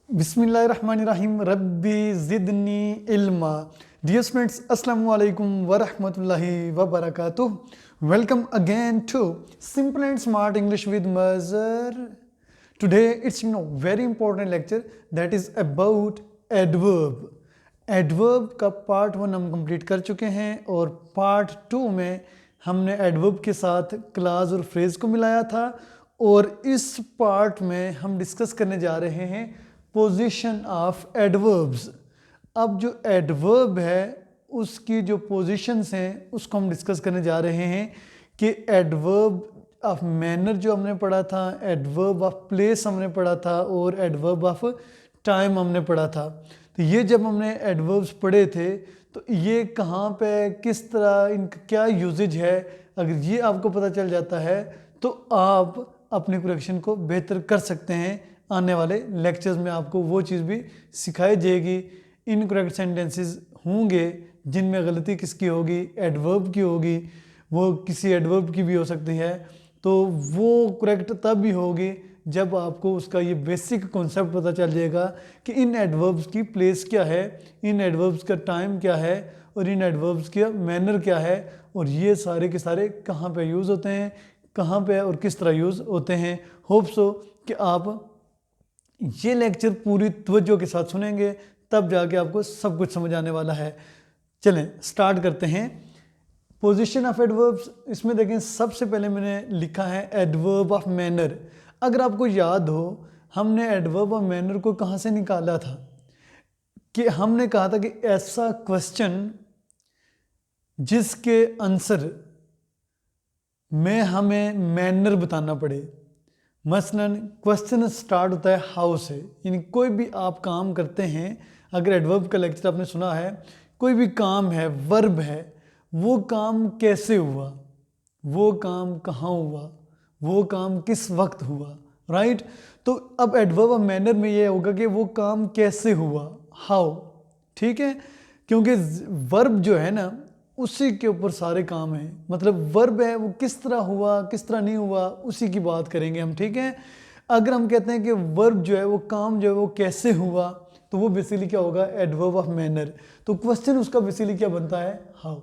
बिस्मिल्लाहिर्रहमानिर्रहीम रब्बी ज़िदनी इल्मा। Dear students, अस्सलामु अलैकुम वरहमतुल्लाहि वबरकातुह। Welcome again to simple and smart English with Mazhar. Today it's very important lecture that is about adverb. Adverb का part 1 हम कंप्लीट कर चुके हैं और पार्ट 2 में हमने एडवर्ब के साथ क्लास और फ्रेज को मिलाया था, और इस पार्ट में हम डिस्कस करने जा रहे हैं पोजीशन ऑफ एडवर्ब्स। अब जो एडवर्ब है उसकी जो पोजीशंस हैं उसको हम डिस्कस करने जा रहे हैं कि एडवर्ब ऑफ मैनर जो हमने पढ़ा था, एडवर्ब ऑफ प्लेस हमने पढ़ा था, और एडवर्ब ऑफ टाइम हमने पढ़ा था। तो ये जब हमने एडवर्ब्स पढ़े थे तो ये कहाँ पे किस तरह इनका क्या यूजेज है, अगर ये आपको पता चल जाता है तो आप अपने करेक्शन को बेहतर कर सकते हैं। आने वाले लेक्चर्स में आपको वो चीज़ भी सिखाई जाएगी। इनकरेक्ट सेंटेंसेस होंगे जिनमें गलती किसकी होगी, एडवर्ब की होगी, वो किसी एडवर्ब की भी हो सकती है, तो वो करेक्ट तब भी होगी जब आपको उसका ये बेसिक कॉन्सेप्ट पता चल जाएगा कि इन एडवर्ब्स की प्लेस क्या है, इन एडवर्ब्स का टाइम क्या है, और इन एडवर्ब्स का मैनर क्या है, और ये सारे के सारे कहाँ पे यूज़ होते हैं, कहाँ पे और किस तरह यूज़ होते हैं। होप सो कि आप ये लेक्चर पूरी तवज्जो के साथ सुनेंगे, तब जाके आपको सब कुछ समझ आने वाला है। चलें स्टार्ट करते हैं। पोजीशन ऑफ एडवर्ब्स, इसमें देखें सबसे पहले मैंने लिखा है एडवर्ब ऑफ मैनर। अगर आपको याद हो हमने एडवर्ब ऑफ मैनर को कहाँ से निकाला था, कि हमने कहा था कि ऐसा क्वेश्चन जिसके आंसर में हमें मैनर बताना पड़े। मसलन क्वेश्चन स्टार्ट होता है हाउ से, यानी कोई भी आप काम करते हैं, अगर एडवर्ब का लेक्चर आपने सुना है, कोई भी काम है, वर्ब है, वो काम कैसे हुआ, वो काम कहाँ हुआ, वो काम किस वक्त हुआ, राइट। तो अब एडवर्ब ऑफ मैनर में ये होगा कि वो काम कैसे हुआ, हाउ, ठीक है, क्योंकि वर्ब जो है ना उसी के ऊपर सारे काम हैं। मतलब वर्ब है वो किस तरह हुआ किस तरह नहीं हुआ उसी की बात करेंगे हम, ठीक है। अगर हम कहते हैं कि वर्ब जो है वो काम जो है वो कैसे हुआ, तो वो बेसिकली क्या होगा, एडवर्ब ऑफ मैनर। तो क्वेश्चन उसका बेसिकली क्या बनता है, हाउ।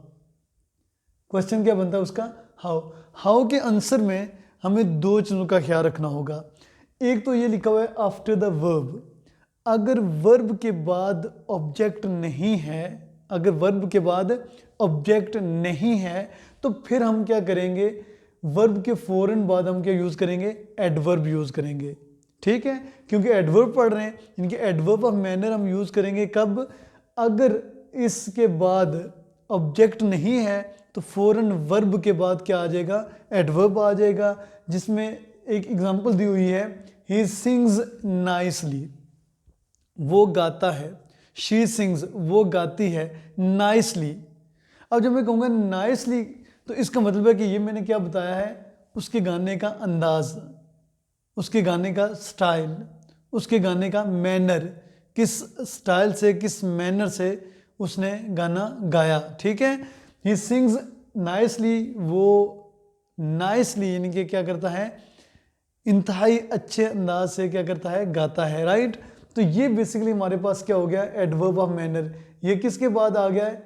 क्वेश्चन क्या बनता है उसका, हाउ। हाउ के आंसर में हमें दो चीज़ों का ख्याल रखना होगा। एक तो ये लिखा हुआ है आफ्टर द वर्ब। अगर वर्ब के बाद ऑब्जेक्ट नहीं है, अगर वर्ब के बाद ऑब्जेक्ट नहीं है तो फिर हम क्या करेंगे, वर्ब के फौरन बाद हम क्या यूज़ करेंगे, एडवर्ब यूज़ करेंगे, ठीक है। क्योंकि एडवर्ब पढ़ रहे हैं, इनके एडवर्ब ऑफ मैनर हम यूज़ करेंगे कब, अगर इसके बाद ऑब्जेक्ट नहीं है तो फौरन वर्ब के बाद क्या आ जाएगा, एडवर्ब आ जाएगा। जिसमें एक एग्जांपल दी हुई है, ही सिंग्स नाइसली, वो गाता है, शी सिंग्स वो गाती है, नाइसली। अब जब मैं कहूँगा नाइसली तो इसका मतलब है कि ये मैंने क्या बताया है, उसके गाने का अंदाज, उसके गाने का स्टाइल, उसके गाने का मैनर, किस स्टाइल से किस मैनर से उसने गाना गाया, ठीक है। ही सिंग्स नाइसली, वो नाइसली यानी कि क्या करता है, इंतहाई अच्छे अंदाज से क्या करता है, गाता है, राइट। तो ये बेसिकली हमारे पास क्या हो गया, एडवर्ब ऑफ मैनर। ये किसके बाद आ गया है,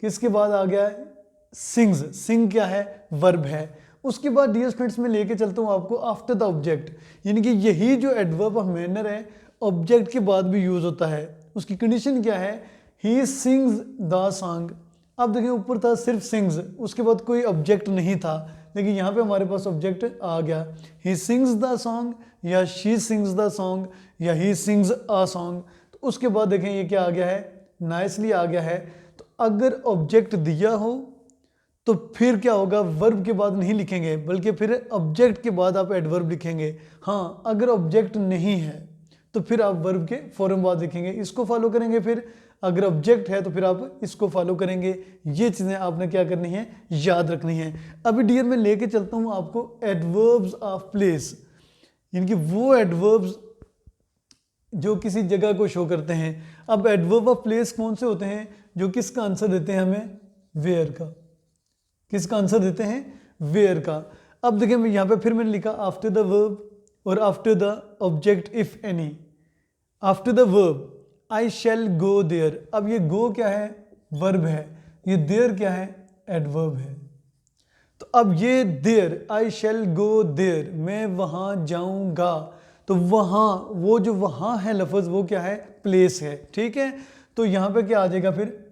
किसके बाद आ गया है, सिंग्स। सिंग क्या है, वर्ब है। उसके बाद डियर स्टूडेंट्स में लेके चलता हूँ आपको आफ्टर द ऑब्जेक्ट, यानी कि यही जो एडवर्ब ऑफ मैनर है ऑब्जेक्ट के बाद भी यूज होता है। उसकी कंडीशन क्या है, ही सिंग्स द सॉन्ग। अब देखिए ऊपर था सिर्फ सिंग्स, उसके बाद कोई ऑब्जेक्ट नहीं था, लेकिन यहाँ पे हमारे पास ऑब्जेक्ट आ गया, ही सिंग्स द सॉन्ग या शी सिंग्स द सॉन्ग या ही सिंग्स अ सॉन्ग। तो उसके बाद देखें ये क्या आ गया है, नाइसली आ गया है। तो अगर ऑब्जेक्ट दिया हो तो फिर क्या होगा, वर्ब के बाद नहीं लिखेंगे बल्कि फिर ऑब्जेक्ट के बाद आप एडवर्ब लिखेंगे। हाँ, अगर ऑब्जेक्ट नहीं है तो फिर आप वर्ब के फौरन बाद लिखेंगे, इसको फॉलो करेंगे। फिर अगर ऑब्जेक्ट है तो फिर आप इसको फॉलो करेंगे। ये चीज़ें आपने क्या करनी है, याद रखनी है। अभी डियर मैं लेके चलता हूँ आपको एडवर्ब्स ऑफ प्लेस, यानी कि वो एडवर्ब्स जो किसी जगह को शो करते हैं। अब एडवर्ब ऑफ प्लेस कौन से होते हैं, जो किसका आंसर देते हैं हमें, वेयर का। किसका आंसर देते हैं, वेयर का। अब देखिए मैं यहाँ पे फिर मैंने लिखा आफ्टर द वर्ब, और after the object if any, after the verb I shall go there. अब ये गो क्या है, वर्ब है, ये देयर क्या है, एडवर्ब है। तो अब ये there, I shall go there, मैं वहां जाऊंगा, तो वहां, वो जो वहां है लफ्ज वो क्या है, प्लेस है, ठीक है। तो यहां पे क्या आ जाएगा, फिर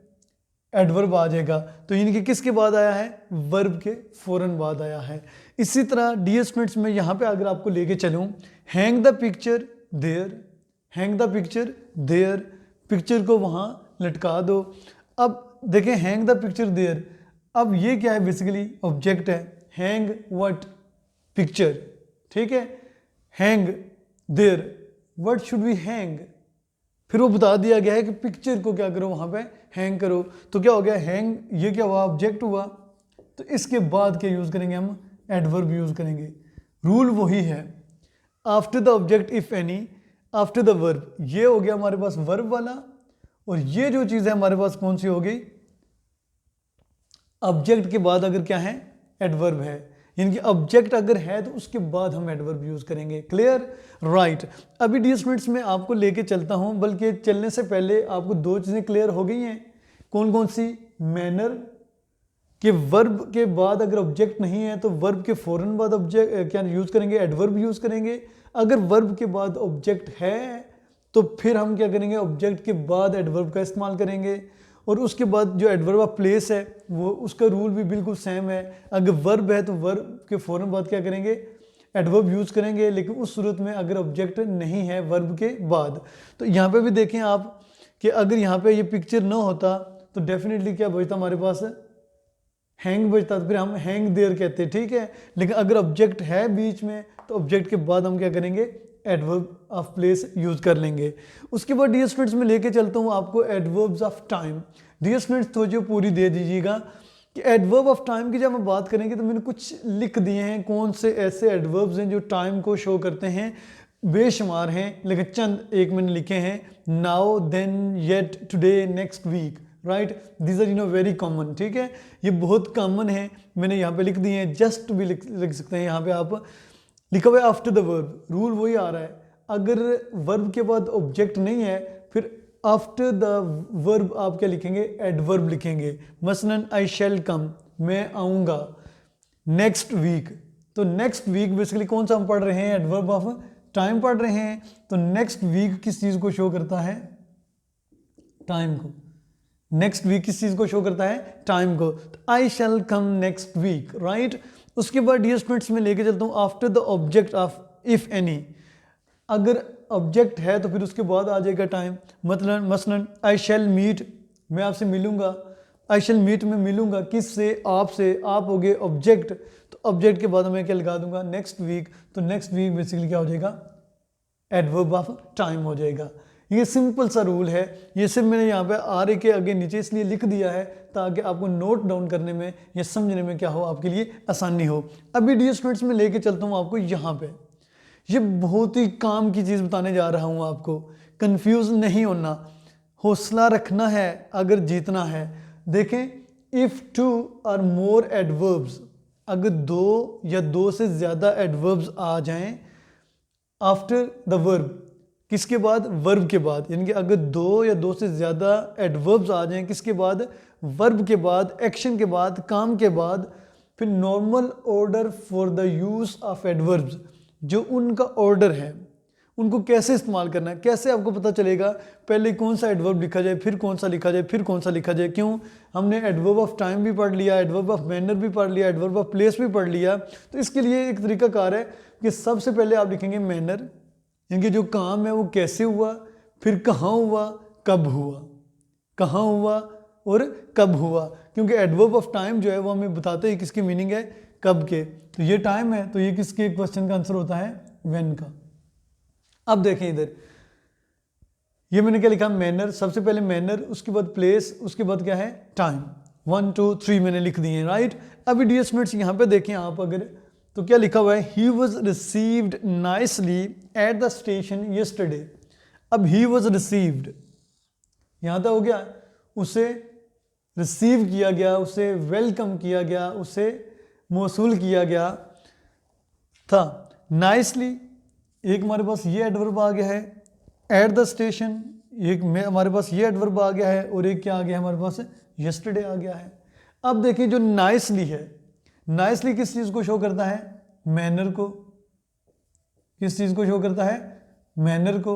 एडवर्ब आ जाएगा। तो इनके किसके बाद आया है, वर्ब के फौरन बाद आया है। इसी तरह डियर स्टूडेंट्स में यहाँ पे अगर आपको लेके चलूँ, hang the picture there, hang the picture there, picture को वहाँ लटका दो। अब देखें हैंग द पिक्चर देयर, अब ये क्या है, बेसिकली ऑब्जेक्ट है, हैंग व्हाट, पिक्चर, ठीक है, hang there, what should we hang, फिर वो बता दिया गया है कि पिक्चर को क्या करो, वहां पे हैंग करो। तो क्या हो गया, हैंग ये क्या हुआ, ऑब्जेक्ट हुआ। तो इसके बाद क्या यूज करेंगे हम, एडवर्ब यूज करेंगे। रूल वही है, after the object if any, after the verb, ये हो गया हमारे पास वर्ब वाला, और ये जो चीज है हमारे पास कौन सी होगी, ऑब्जेक्ट के बाद अगर क्या है, एडवर्ब है, यानी कि ऑब्जेक्ट अगर है तो उसके बाद हम एडवर्ब यूज करेंगे। Clear, right. अभी डियर स्टूडेंट्स मैं आपको लेके चलता हूं, बल्कि चलने से पहले आपको दो चीजें क्लियर हो गई हैं। कौन कौन सी, मैनर कि वर्ब के बाद अगर ऑब्जेक्ट नहीं है तो वर्ब के फौरन बाद ऑब्जेक्ट क्या यूज करेंगे, एडवर्ब यूज करेंगे। अगर वर्ब के बाद ऑब्जेक्ट है तो फिर हम क्या करेंगे, ऑब्जेक्ट के बाद एडवर्ब का इस्तेमाल करेंगे। और उसके बाद जो एडवर्ब ऑफ प्लेस है वो, उसका रूल भी बिल्कुल सेम है। अगर वर्ब है तो वर्ब के फौरन बाद क्या करेंगे, एडवर्ब यूज करेंगे, लेकिन उस सूरत में अगर ऑब्जेक्ट नहीं है वर्ब के बाद। तो यहाँ पे भी देखें आप कि अगर यहाँ पे ये पिक्चर ना होता तो डेफिनेटली क्या बचता हमारे पास, हैंग बचता, तो फिर हम हैंग देयर कहते, ठीक है। लेकिन अगर ऑब्जेक्ट है बीच में तो ऑब्जेक्ट के बाद हम क्या करेंगे, एडवर्ब ऑफ प्लेस यूज कर लेंगे। उसके बाद डियर स्टूडेंट्स में लेके चलता हूँ आपको adverbs of time. Dear students तो जो पूरी दे दीजिएगा कि एडवर्ब ऑफ टाइम की जब हम बात करेंगे तो मैंने कुछ लिख दिए हैं, कौन से ऐसे एडवर्ब्स हैं जो टाइम को शो करते हैं, बेशुमार हैं, लेकिन चंद एक मैंने लिखे हैं, now, then, yet, today, next week, right, these are very common, ठीक है, ये बहुत कॉमन है, मैंने यहाँ पे लिख दिए हैं। जस्ट भी लिख सकते हैं, यहाँ पे आप लिखा हुआ है आफ्टर द वर्ब, रूल वही आ रहा है, अगर वर्ब के बाद ऑब्जेक्ट नहीं है फिर आफ्टर द वर्ब आप क्या लिखेंगे, एडवर्ब लिखेंगे। मसलन आई शैल कम, मैं आऊँगा, नेक्स्ट वीक, तो नेक्स्ट वीक बेसिकली कौन सा हम पढ़ रहे हैं, एडवर्ब ऑफ टाइम पढ़ रहे हैं। तो नेक्स्ट वीक किस चीज़ को शो करता है, टाइम को। नेक्स्ट वीक किस चीज को शो करता है, टाइम को। आई शैल कम नेक्स्ट वीक, राइट। उसके बाद डियर स्टूडेंट्स में लेके चलता हूँ after the object of if any, अगर ऑब्जेक्ट है तो फिर उसके बाद आ जाएगा टाइम। मतलब मसलन आई शैल मीट, मैं आपसे मिलूंगा, आई शैल मीट में मिलूंगा किससे, आपसे, आप हो गए ऑब्जेक्ट, तो ऑब्जेक्ट के बाद मैं क्या लगा दूंगा, नेक्स्ट वीक, तो नेक्स्ट वीक बेसिकली क्या हो जाएगा, एडवर्ब ऑफ टाइम हो जाएगा। ये सिंपल सा रूल है, ये सिर्फ मैंने यहाँ पे आर के आगे नीचे इसलिए लिख दिया है ताकि आपको नोट डाउन करने में या समझने में क्या हो, आपके लिए आसानी हो। अभी डियर स्टूडेंट्स में लेके चलता हूँ आपको यहाँ पे, ये बहुत ही काम की चीज़ बताने जा रहा हूँ आपको, कंफ्यूज नहीं होना, हौसला रखना है अगर जीतना है। देखें, इफ़ टू और मोर एडवर्ब्स, अगर दो या दो से ज़्यादा एडवर्ब्स आ जाएं आफ्टर द वर्ब, किसके बाद, वर्ब के बाद, यानी कि अगर दो या दो से ज़्यादा एडवर्ब्स आ जाएं किसके बाद, वर्ब के बाद, एक्शन के बाद, काम के बाद, फिर normal order for the use of adverbs, जो उनका ऑर्डर है उनको कैसे इस्तेमाल करना है, कैसे आपको पता चलेगा पहले कौन सा एडवर्ब लिखा जाए, फिर कौन सा लिखा जाए, फिर कौन सा लिखा जाए। क्यों, हमने एडवर्ब ऑफ टाइम भी पढ़ लिया, एडवर्ब ऑफ मैनर भी पढ़ लिया, एडवर्ब ऑफ प्लेस भी पढ़ लिया। तो इसके लिए एक तरीकाकार है कि सबसे पहले आप लिखेंगे मैनर, यानी जो काम है वो कैसे हुआ, फिर कहाँ हुआ, कब हुआ, कहाँ हुआ और कब हुआ, क्योंकि एडवर्ब ऑफ टाइम जो है वो हमें बताते हैं किसकी मीनिंग है, कब के। तो ये टाइम है तो ये किसके क्वेश्चन का आंसर होता है, व्हेन का। अब देखें इधर, ये मैंने क्या लिखा, मैनर, सबसे पहले मैनर, उसके बाद प्लेस, उसके बाद क्या है, टाइम। 1 2 3 मैंने लिख दिए हैं, राइट। अभी डियर स्टूडेंट्स यहाँ पे देखें आप अगर, तो क्या लिखा हुआ है, he was received nicely at the station yesterday. अब ही वॉज रिसीव्ड, यहाँ तक हो गया, उसे रिसीव किया गया, उसे वेलकम किया गया, उसे मौसूल किया गया था। नाइसली एक हमारे पास ये एडवर्ब आ गया है एट द स्टेशन, एक में हमारे पास ये एडवर्ब आ गया है, और एक क्या आ गया है हमारे पास यस्टरडे आ गया है। अब देखिए जो नाइसली है, नाइसली किस चीज़ को शो करता है, मैनर को। किस चीज़ को शो करता है, मैनर को।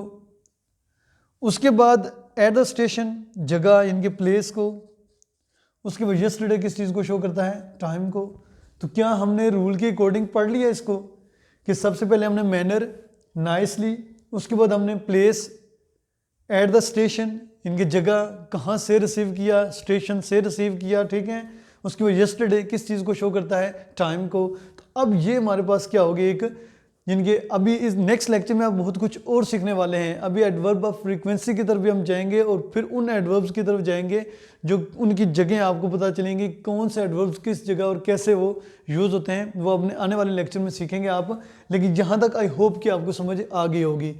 उसके बाद एट द स्टेशन जगह, इनके प्लेस को। उसके बाद यस्टरडे किस चीज़ को शो करता है, टाइम को। तो क्या हमने रूल के अकॉर्डिंग पढ़ लिया इसको कि सबसे पहले हमने मैनर, नाइसली, उसके बाद हमने प्लेस, एट द स्टेशन, इनकी जगह कहाँ से रिसीव किया, स्टेशन से रिसीव किया, ठीक है। उसके बाद यस्टरडे किस चीज़ को शो करता है, टाइम को। तो अब ये हमारे पास क्या होगी, एक जिनके अभी इस नेक्स्ट लेक्चर में आप बहुत कुछ और सीखने वाले हैं। अभी एडवर्ब ऑफ फ्रीक्वेंसी की तरफ भी हम जाएंगे और फिर उन एडवर्ब्स की तरफ जाएंगे जो उनकी जगह आपको पता चलेंगी, कौन से एडवर्ब्स किस जगह और कैसे वो यूज़ होते हैं, वो अपने आने वाले लेक्चर में सीखेंगे आप। लेकिन यहाँ तक आई होप कि आपको समझ आ गई होगी।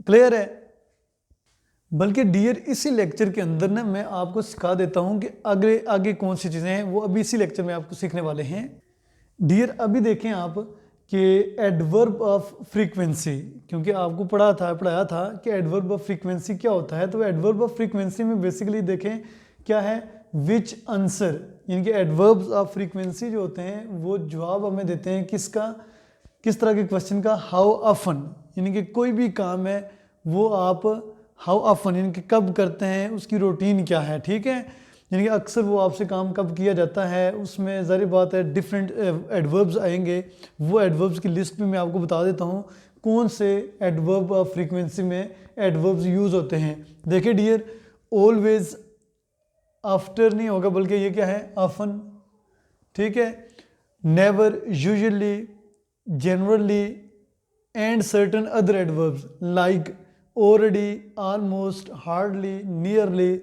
क्लियर है? बल्कि डियर इसी लेक्चर के अंदर ना मैं आपको सिखा देता हूँ कि आगे आगे कौन सी चीज़ें हैं, वो अभी इसी लेक्चर में आपको सीखने वाले हैं। डियर अभी देखें आप कि एडवर्ब ऑफ फ्रीक्वेंसी, क्योंकि आपको पढ़ाया था कि एडवर्ब ऑफ फ्रीक्वेंसी क्या होता है। तो एडवर्ब ऑफ फ्रीक्वेंसी में बेसिकली देखें क्या है, विच आंसर, इनके एडवर्ब्स ऑफ फ्रीक्वेंसी जो होते हैं वो जवाब हमें देते हैं किसका, किस तरह के क्वेश्चन का, हाउ ऑफन, यानी कि कोई भी काम है वो आप हाउ ऑफन, यानी कि कब करते हैं, उसकी रूटीन क्या है, ठीक है। यानी कि अक्सर वो आपसे काम कब किया जाता है, उसमें ज़ाहिर बात है डिफरेंट एडवर्ब्स आएंगे। वो एडवर्ब्स की लिस्ट भी मैं आपको बता देता हूँ कौन से एडवर्ब ऑफ फ्रीक्वेंसी में एडवर्ब्स यूज़ होते हैं। देखिए डियर, ऑलवेज, आफ्टर नहीं होगा बल्कि ये क्या है, ऑफन, ठीक है। Never, usually, generally and certain other adverbs like already, almost, hardly, nearly,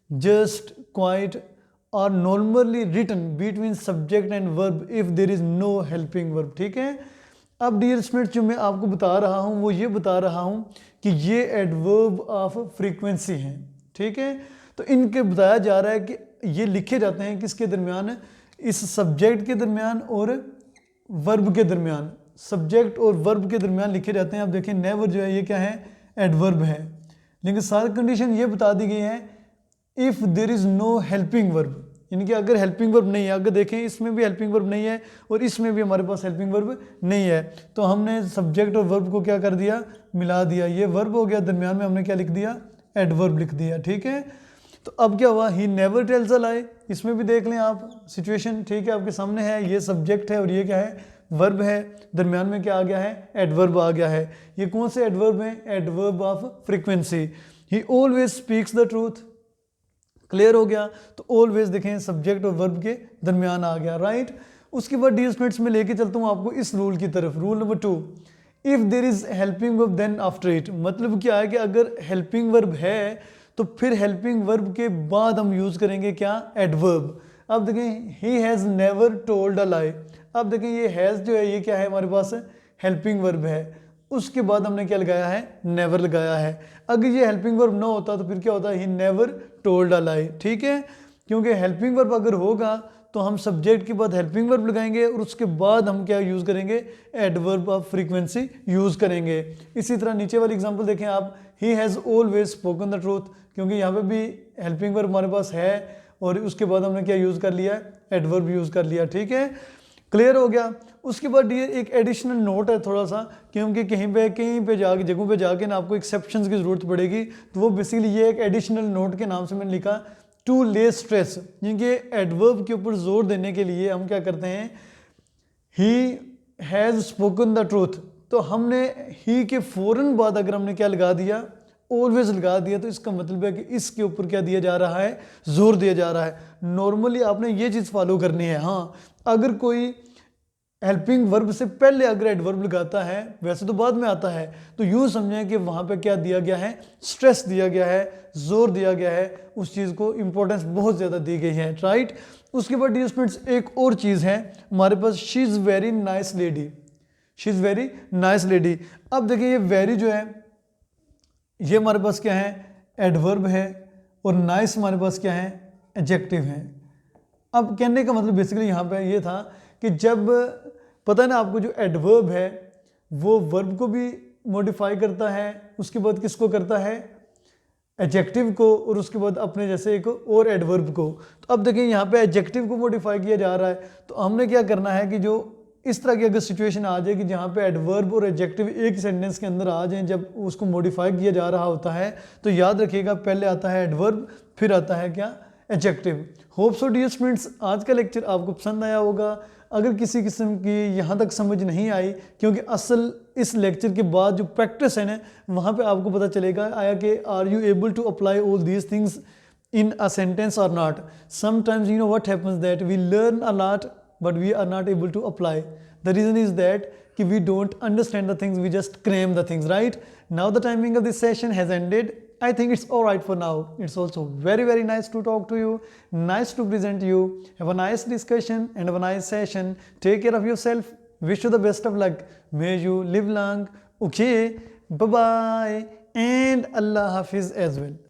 just, quite are normally written between subject and verb if there is no helping verb, ठीक है। अब डियर स्टूडेंट्स जो मैं आपको बता रहा हूँ वो ये बता रहा हूँ कि ये एडवर्ब ऑफ फ्रीक्वेंसी हैं, ठीक है। तो इनके बताया जा रहा है कि ये लिखे जाते हैं किसके दरमियान, इस सब्जेक्ट के दरमियान और वर्ब के दरमियान, सब्जेक्ट और वर्ब के दरमियान लिखे जाते हैं। अब देखें नेवर जो है ये क्या है, एडवर्ब है, लेकिन सारी कंडीशन ये बता दी गई है if there is no helping verb, यानी कि अगर हेल्पिंग वर्ब नहीं है। अगर देखें इसमें भी हेल्पिंग वर्ब नहीं है और इसमें भी हमारे पास हेल्पिंग वर्ब नहीं है, तो हमने सब्जेक्ट और वर्ब को क्या कर दिया, मिला दिया। ये वर्ब हो गया, दरमियान में हमने क्या लिख दिया, एडवर्ब लिख दिया, ठीक है। तो अब क्या हुआ, ही नेवर टेल्स अ लाई, इसमें भी देख लें आप सिचुएशन, ठीक है, आपके सामने है। ये सब्जेक्ट है और ये क्या है, वर्ब है, दरमियान में क्या आ गया है, एडवर्ब आ गया है। ये कौन से एडवर्ब हैं, adverb of frequency. He always speaks the truth, clear हो गया। तो ऑलवेज देखें सब्जेक्ट और वर्ब के दरमियान आ गया, राइट। उसके बाद डी स्टूडेंट्स में लेके चलता हूँ आपको इस रूल की तरफ, rule number 2, if there is helping verb then after it. मतलब क्या है कि अगर हेल्पिंग वर्ब है तो फिर हेल्पिंग वर्ब के बाद हम यूज करेंगे क्या, एडवर्ब। अब देखें he has never told a lie. अब देखें ये हैज़ जो है ये क्या है हमारे पास, हेल्पिंग वर्ब है, उसके बाद हमने क्या लगाया है, नेवर लगाया है। अगर ये हेल्पिंग वर्ब ना होता तो फिर क्या होता है, ही नेवर टोल्ड अ लाई, ठीक है। क्योंकि हेल्पिंग वर्ब अगर होगा तो हम सब्जेक्ट के बाद हेल्पिंग वर्ब लगाएंगे और उसके बाद हम क्या यूज़ करेंगे, एडवर्ब ऑफ फ्रीक्वेंसी यूज़ करेंगे। इसी तरह नीचे वाली एग्जांपल देखें आप, he has always spoken the truth, क्योंकि यहाँ पे भी हेल्पिंग वर्ब हमारे पास है और उसके बाद हमने क्या यूज़ कर लिया, एडवर्ब यूज़ कर लिया, ठीक है। क्लियर हो गया। उसके बाद ये एक एडिशनल नोट है थोड़ा सा, क्योंकि कहीं पे जाके जगहों पे जाके ना आपको एक्सेप्शंस की ज़रूरत पड़ेगी, तो वो बेसिकली ये एक एडिशनल नोट के नाम से मैंने लिखा टू ले स्ट्रेस, क्योंकि एडवर्ब के ऊपर जोर देने के लिए हम क्या करते हैं, he has spoken the truth, तो हमने ही के फ़ौरन बाद अगर हमने क्या लगा दिया, ऑलवेज लगा दिया, तो इसका मतलब है कि इसके ऊपर क्या दिया जा रहा है, जोर दिया जा रहा है। नॉर्मली आपने ये चीज़ फॉलो करनी है। हाँ, अगर कोई हेल्पिंग वर्ब से पहले अगर एडवर्ब लगाता है, वैसे तो बाद में आता है, तो यूँ समझें कि वहाँ पे क्या दिया गया है, स्ट्रेस दिया गया है, जोर दिया गया है, उस चीज़ को इंपॉर्टेंस बहुत ज़्यादा दी गई है, राइट। उसके बाद डियर स्टूडेंट्स एक और चीज़ है हमारे पास, she is very nice lady, she is very nice lady. अब देखिए ये वेरी जो है ये हमारे पास क्या है, एडवर्ब है, और नाइस हमारे पास क्या है, एडजेक्टिव है। अब कहने का मतलब बेसिकली यहाँ पे ये था कि जब पता है ना आपको, जो एडवर्ब है वो वर्ब को भी मॉडिफाई करता है, उसके बाद किसको करता है, एडजेक्टिव को, और उसके बाद अपने जैसे एक और एडवर्ब को। तो अब देखिए यहाँ पे एडजेक्टिव को मॉडिफाई किया जा रहा है, तो हमने क्या करना है कि जो इस तरह की अगर सिचुएशन आ जाए कि जहाँ पे एडवर्ब और एडजेक्टिव एक सेंटेंस के अंदर आ जाएं जब उसको मॉडिफाई किया जा रहा होता है, तो याद रखिएगा पहले आता है एडवर्ब, फिर आता है क्या, adjective. Hope so dear students आज का लेक्चर आपको पसंद आया होगा। अगर किसी किस्म की यहाँ तक समझ नहीं आई, क्योंकि असल इस लेक्चर के बाद जो प्रैक्टिस है ना, वहाँ पे आपको पता चलेगा आया कि are you able to apply all these things in a sentence or not. Sometimes you know what happens that we learn a lot but we are not able to apply. The reason is that we don't understand the things, we just cram the things, right? Now the timing of this session has ended. I think it's all right for now. It's also very nice to talk to you, nice to present you. Have a nice discussion and have a nice session. Take care of yourself. Wish you the best of luck. May you live long. Okay, bye bye and Allah Hafiz as well.